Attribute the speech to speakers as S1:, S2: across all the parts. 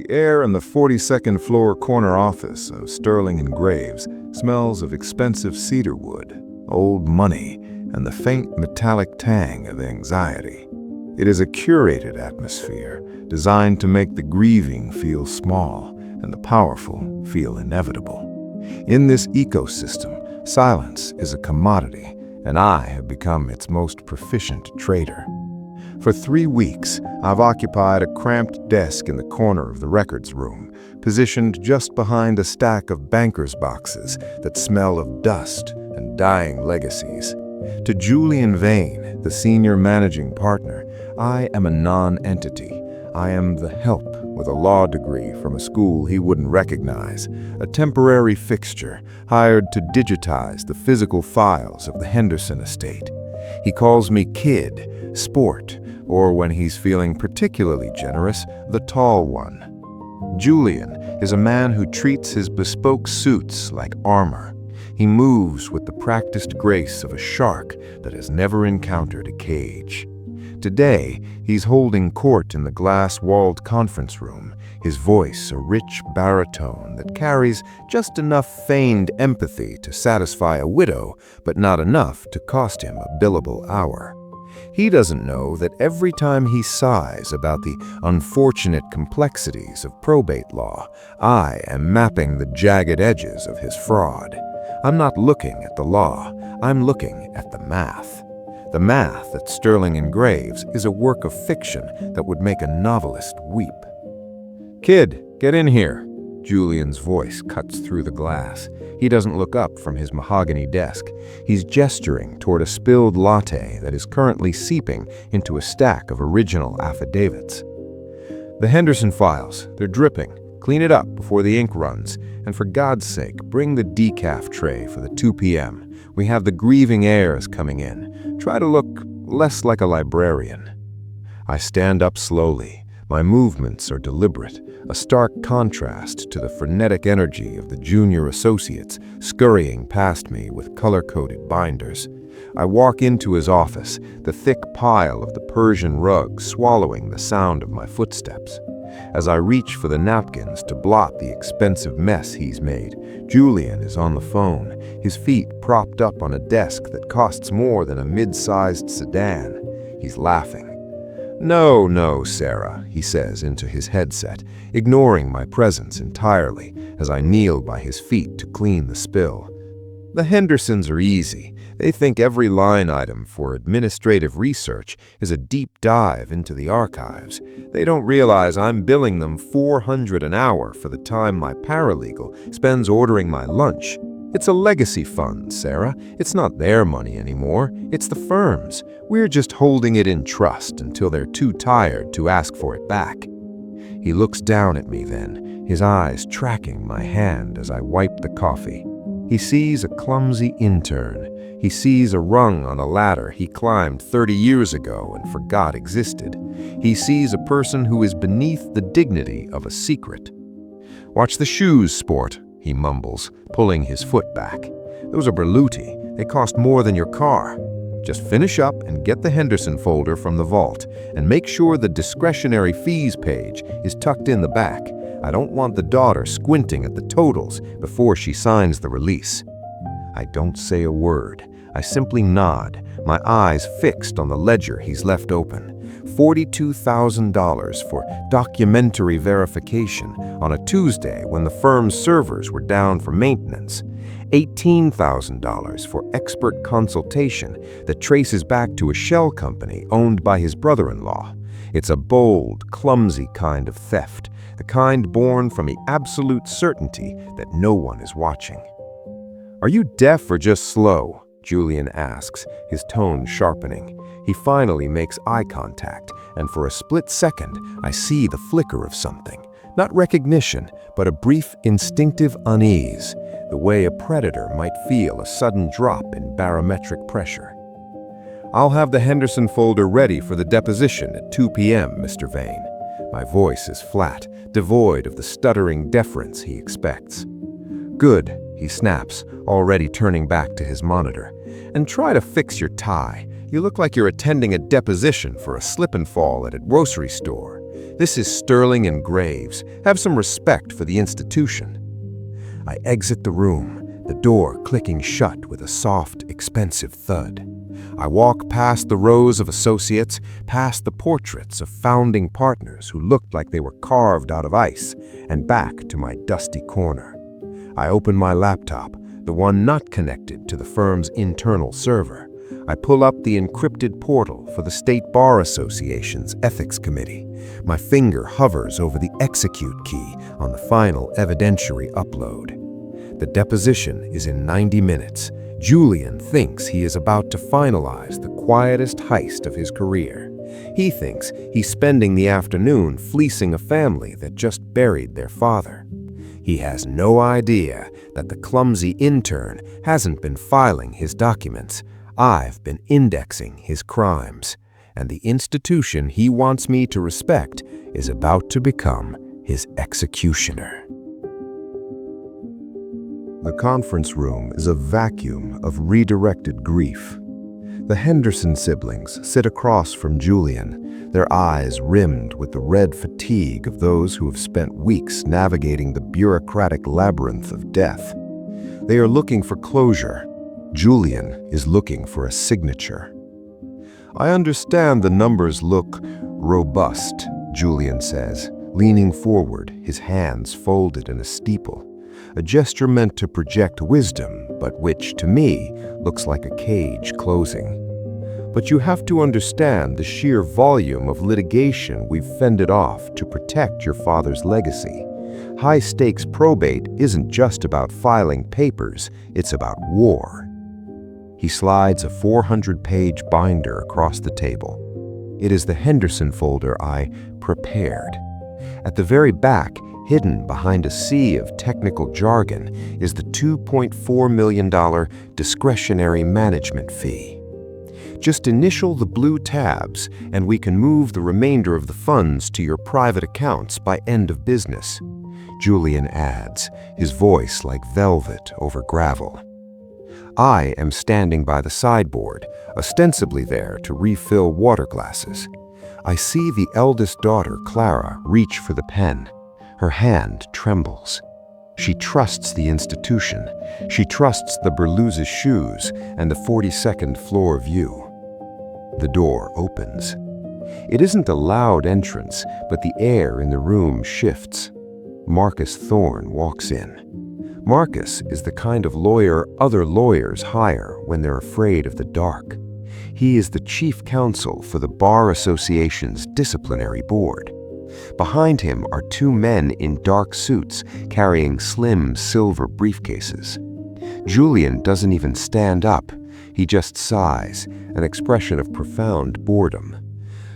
S1: The air in the 42nd floor corner office of Sterling and Graves smells of expensive cedar wood, old money, and the faint metallic tang of anxiety. It is a curated atmosphere designed to make the grieving feel small and the powerful feel inevitable. In this ecosystem, silence is a commodity, and I have become its most proficient trader. For 3 weeks, I've occupied a cramped desk in the corner of the records room, positioned just behind a stack of banker's boxes that smell of dust and dying legacies. To Julian Vane, the senior managing partner, I am a non-entity. I am the help with a law degree from a school he wouldn't recognize, a temporary fixture hired to digitize the physical files of the Henderson estate. He calls me Kid, Sport, or when he's feeling particularly generous, the Tall One. Julian is a man who treats his bespoke suits like armor. He moves with the practiced grace of a shark that has never encountered a cage. Today, he's holding court in the glass-walled conference room, his voice a rich baritone that carries just enough feigned empathy to satisfy a widow, but not enough to cost him a billable hour. He doesn't know that every time he sighs about the unfortunate complexities of probate law, I am mapping the jagged edges of his fraud. I'm not looking at the law, I'm looking at the math. The math at Sterling and Graves is a work of fiction that would make a novelist weep. "Kid, get in here." Julian's voice cuts through the glass. He doesn't look up from his mahogany desk. He's gesturing toward a spilled latte that is currently seeping into a stack of original affidavits. "The Henderson files, they're dripping. Clean it up before the ink runs, and for God's sake, bring the decaf tray for the 2 p.m. We have the grieving heirs coming in. Try to look less like a librarian." I stand up slowly. My movements are deliberate, a stark contrast to the frenetic energy of the junior associates scurrying past me with color-coded binders. I walk into his office, the thick pile of the Persian rug swallowing the sound of my footsteps. As I reach for the napkins to blot the expensive mess he's made, Julian is on the phone, his feet propped up on a desk that costs more than a mid-sized sedan. He's laughing. No, Sarah," he says into his headset, ignoring my presence entirely as I kneel by his feet to clean the spill. "The Hendersons are easy. They think every line item for administrative research is a deep dive into the archives. They don't realize I'm billing them $400 an hour for the time my paralegal spends ordering my lunch. It's a legacy fund, Sarah. It's not their money anymore. It's the firm's. We're just holding it in trust until they're too tired to ask for it back." He looks down at me then, his eyes tracking my hand as I wipe the coffee. He sees a clumsy intern. He sees a rung on a ladder he climbed 30 years ago and forgot existed. He sees a person who is beneath the dignity of a secret. "Watch the shoes, Sport," he mumbles, pulling his foot back. "Those are Berluti. They cost more than your car. Just finish up and get the Henderson folder from the vault, and make sure the discretionary fees page is tucked in the back. I don't want the daughter squinting at the totals before she signs the release." I don't say a word. I simply nod, my eyes fixed on the ledger he's left open. $42,000 for documentary verification on a Tuesday when the firm's servers were down for maintenance. $18,000 for expert consultation that traces back to a shell company owned by his brother-in-law. It's a bold, clumsy kind of theft, the kind born from the absolute certainty that no one is watching. "Are you deaf or just slow?" Julian asks, his tone sharpening. He finally makes eye contact, and for a split second, I see the flicker of something. Not recognition, but a brief instinctive unease, the way a predator might feel a sudden drop in barometric pressure. "I'll have the Henderson folder ready for the deposition at 2 p.m., Mr. Vane." My voice is flat, devoid of the stuttering deference he expects. "Good," he snaps, already turning back to his monitor. "And try to fix your tie. You look like you're attending a deposition for a slip and fall at a grocery store.
S2: This is Sterling and Graves. Have some respect for the institution." I exit the room, the door clicking shut with a soft, expensive thud. I walk past the rows of associates, past the portraits of founding partners who looked like they were carved out of ice, and back to my dusty corner. I open my laptop, the one not connected to the firm's internal server. I pull up the encrypted portal for the State Bar Association's Ethics Committee. My finger hovers over the execute key on the final evidentiary upload. The deposition is in 90 minutes. Julian thinks he is about to finalize the quietest heist of his career. He thinks he's spending the afternoon fleecing a family that just buried their father. He has no idea that the clumsy intern hasn't been filing his documents. I've been indexing his crimes, and the institution he wants me to respect is about to become his executioner.
S1: The conference room is a vacuum of redirected grief. The Henderson siblings sit across from Julian, their eyes rimmed with the red fatigue of those who have spent weeks navigating the bureaucratic labyrinth of death. They are looking for closure. Julian is looking for a signature. "I understand the numbers look robust," Julian says, leaning forward, his hands folded in a steeple. A gesture meant to project wisdom, but which, to me, looks like a cage closing. "But you have to understand the sheer volume of litigation we've fended off to protect your father's legacy. High-stakes probate isn't just about filing papers, it's about war." He slides a 400-page binder across the table. It is the Henderson folder I prepared. At the very back, hidden behind a sea of technical jargon, is the $2.4 million discretionary management fee. Just initial the blue tabs, and we can move the remainder of the funds to your private accounts by end of business. Julian adds, his voice like velvet over gravel. I am standing by the sideboard, ostensibly there to refill water glasses. I see the eldest daughter, Clara, reach for the pen. Her hand trembles. She trusts the institution. She trusts the Berluz's shoes and the 42nd floor view. The door opens. It isn't a loud entrance, but the air in the room shifts. Marcus Thorne walks in. Marcus is the kind of lawyer other lawyers hire when they're afraid of the dark. He is the chief counsel for the Bar Association's disciplinary board. Behind him are two men in dark suits carrying slim silver briefcases. Julian doesn't even stand up. He just sighs, an expression of profound boredom.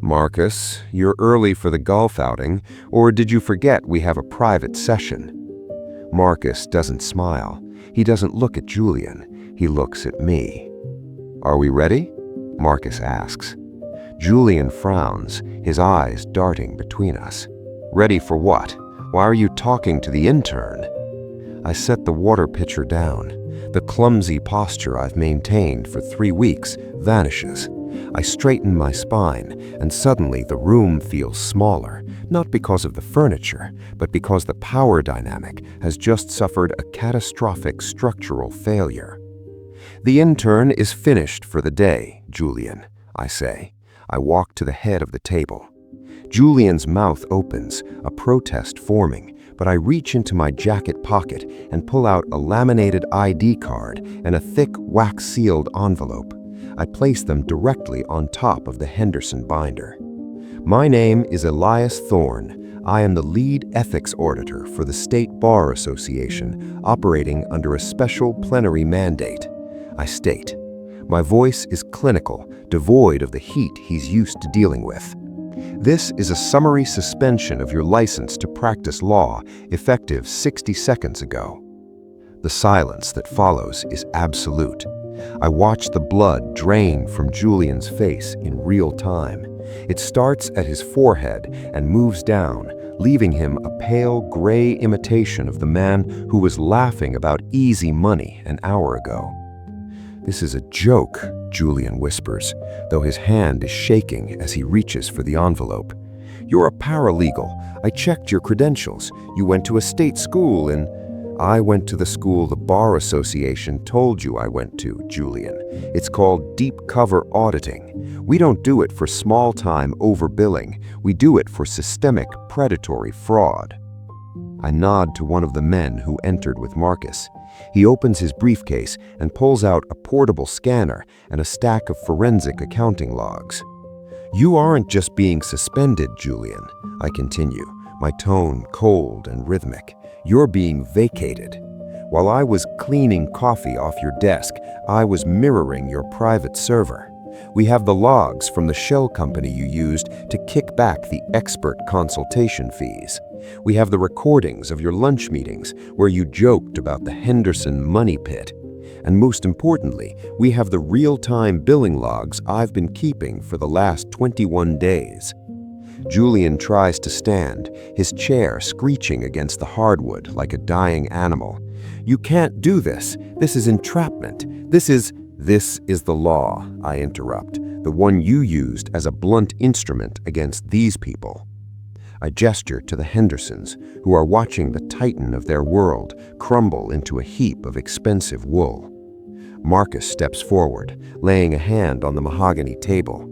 S1: "Marcus, you're early for the golf outing, or did you forget we have a private session?" Marcus doesn't smile. He doesn't look at Julian. He looks at me. "Are we ready?" Marcus asks. Julian frowns, his eyes darting between us. "Ready for what? Why are you talking to the intern?" I set the water pitcher down. The clumsy posture I've maintained for 3 weeks vanishes. I straighten my spine, and suddenly the room feels smaller, not because of the furniture, but because the power dynamic has just suffered a catastrophic structural failure. "The intern is finished for the day, Julian," I say. I walk to the head of the table. Julian's mouth opens, a protest forming, but I reach into my jacket pocket and pull out a laminated ID card and a thick wax-sealed envelope. I place them directly on top of the Henderson binder. "My name is Elias Thorne. I am the lead ethics auditor for the State Bar Association, operating under a special plenary mandate," I state. My voice is clinical, devoid of the heat he's used to dealing with. "This is a summary suspension of your license to practice law, effective 60 seconds ago." The silence that follows is absolute. I watch the blood drain from Julian's face in real time. It starts at his forehead and moves down, leaving him a pale gray imitation of the man who was laughing about easy money an hour ago. "This is a joke," Julian whispers, though his hand is shaking as he reaches for the envelope.
S2: You're a paralegal. I checked your credentials. You went to a state school in... I went to the school the Bar Association told you I went to, Julian. It's called deep cover auditing. We don't do it for small-time overbilling. We do it for systemic predatory fraud. I nod to one of the men who entered with Marcus. He opens his briefcase and pulls out a portable scanner and a stack of forensic accounting logs. You aren't just being suspended, Julian, I continue, my tone cold and rhythmic. You're being vacated. While I was cleaning coffee off your desk, I was mirroring your private server. We have the logs from the shell company you used to kick back the expert consultation fees. We have the recordings of your lunch meetings where you joked about the Henderson money pit. And most importantly, we have the real-time billing logs I've been keeping for the last 21 days. Julian tries to stand, his chair screeching against the hardwood like a dying animal. You can't do this. This is entrapment. This is the law, I interrupt, the one you used as a blunt instrument against these people. I gesture to the Hendersons, who are watching the titan of their world crumble into a heap of expensive wool. Marcus steps forward, laying a hand on the mahogany table.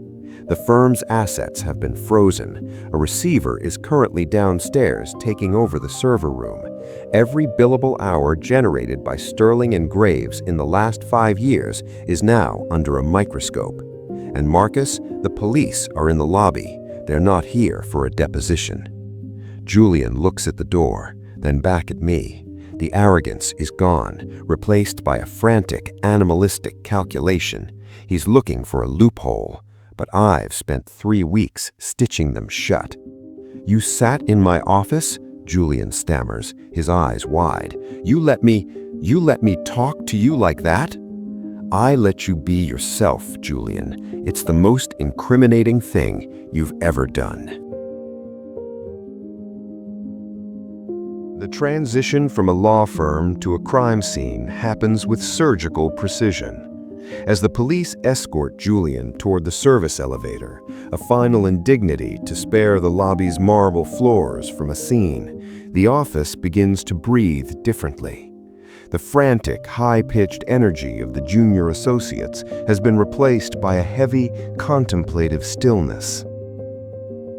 S2: The firm's assets have been frozen. A receiver is currently downstairs taking over the server room. Every billable hour generated by Sterling and Graves in the last 5 years is now under a microscope. And Marcus, the police are in the lobby. They're not here for a deposition. Julian looks at the door, then back at me. The arrogance is gone, replaced by a frantic, animalistic calculation. He's looking for a loophole. But I've spent 3 weeks stitching them shut. You sat in my office? Julian stammers, his eyes wide. You let me talk to you like that? I let you be yourself, Julian. It's the most incriminating thing you've ever done. The transition from a law firm to a crime scene happens with surgical precision. As the police escort Julian toward the service elevator, a final indignity to spare the lobby's marble floors from a scene, the office begins to breathe differently. The frantic, high-pitched energy of the junior associates has been replaced by a heavy, contemplative stillness.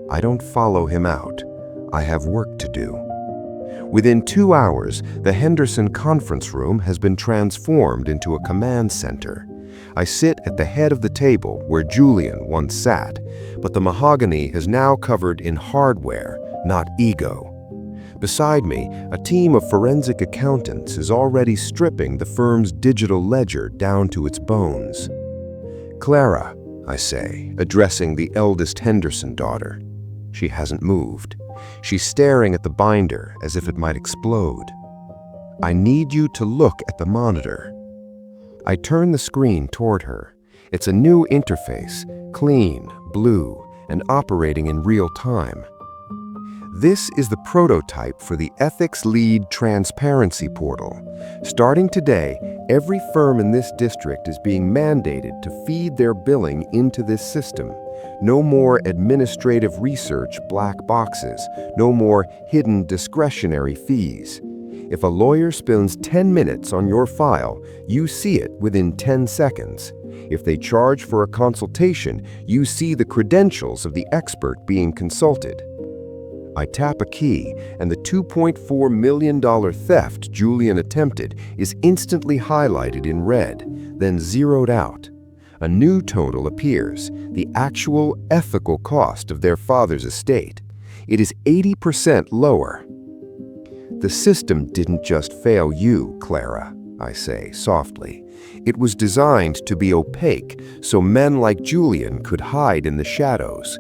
S2: I don't follow him out. I have work to do. Within 2 hours, the Henderson conference room has been transformed into a command center. I sit at the head of the table where Julian once sat, but the mahogany is now covered in hardware, not ego. Beside me, a team of forensic accountants is already stripping the firm's digital ledger down to its bones. Clara, I say, addressing the eldest Henderson daughter. She hasn't moved. She's staring at the binder as if it might explode. I need you to look at the monitor. I turn the screen toward her. It's a new interface, clean, blue, and operating in real time. This is the prototype for the Ethics Lead Transparency Portal. Starting today, every firm in this district is being mandated to feed their billing into this system. No more administrative research black boxes, no more hidden discretionary fees. If a lawyer spends 10 minutes on your file, you see it within 10 seconds. If they charge for a consultation, you see the credentials of the expert being consulted. I tap a key, and the $2.4 million theft Julian attempted is instantly highlighted in red, then zeroed out. A new total appears, the actual ethical cost of their father's estate. It is 80% lower. The system didn't just fail you, Clara, I say softly. It was designed to be opaque so men like Julian could hide in the shadows.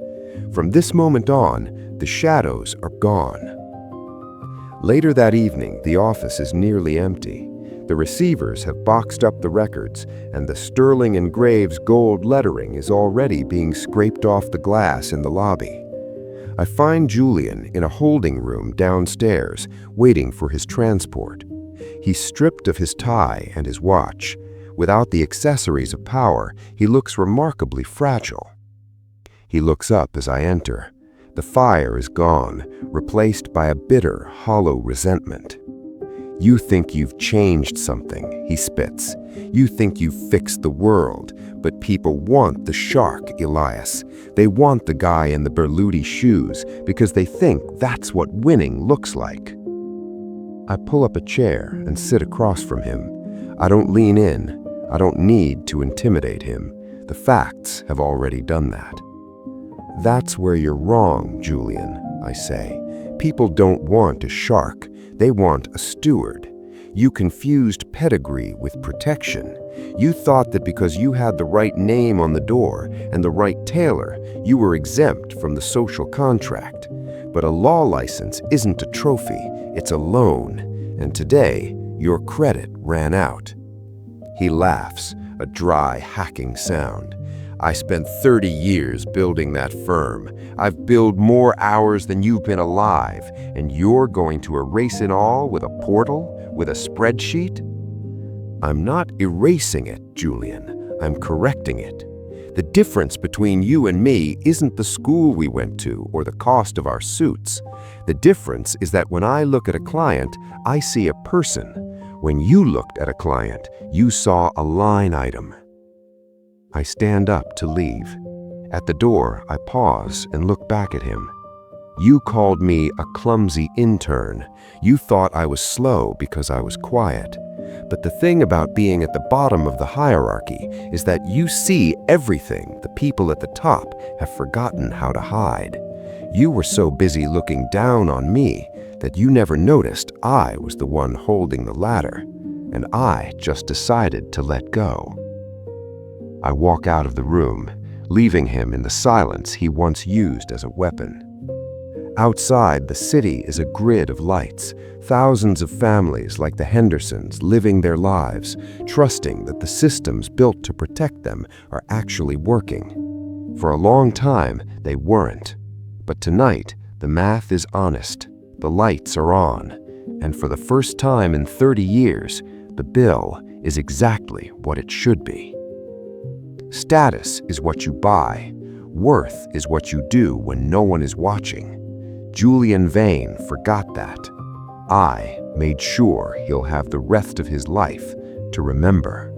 S2: From this moment on, the shadows are gone. Later that evening, the office is nearly empty. The receivers have boxed up the records, and the Sterling and Graves gold lettering is already being scraped off the glass in the lobby. I find Julian in a holding room downstairs, waiting for his transport. He's stripped of his tie and his watch. Without the accessories of power, he looks remarkably fragile. He looks up as I enter. The fire is gone, replaced by a bitter, hollow resentment. You think you've changed something, he spits. You think you've fixed the world, but people want the shark, Elias. They want the guy in the Berluti shoes because they think that's what winning looks like. I pull up a chair and sit across from him. I don't lean in. I don't need to intimidate him. The facts have already done that. That's where you're wrong, Julian, I say. People don't want a shark. They want a steward. You confused pedigree with protection. You thought that because you had the right name on the door and the right tailor, you were exempt from the social contract. But a law license isn't a trophy, it's a loan. And today, your credit ran out. He laughs, a dry, hacking sound. I spent 30 years building that firm. I've billed more hours than you've been alive, and you're going to erase it all with a portal, with a spreadsheet? I'm not erasing it, Julian. I'm correcting it. The difference between you and me isn't the school we went to or the cost of our suits. The difference is that when I look at a client, I see a person. When you looked at a client, you saw a line item. I stand up to leave. At the door, I pause and look back at him. You called me a clumsy intern. You thought I was slow because I was quiet. But the thing about being at the bottom of the hierarchy is that you see everything the people at the top have forgotten how to hide. You were so busy looking down on me that you never noticed I was the one holding the ladder, and I just decided to let go. I walk out of the room, leaving him in the silence he once used as a weapon. Outside, the city is a grid of lights, thousands of families like the Hendersons living their lives, trusting that the systems built to protect them are actually working. For a long time, they weren't. But tonight, the math is honest, the lights are on, and for the first time in 30 years, the bill is exactly what it should be. Status is what you buy. Worth is what you do when no one is watching. Julian Vane forgot that. I made sure he'll have the rest of his life to remember.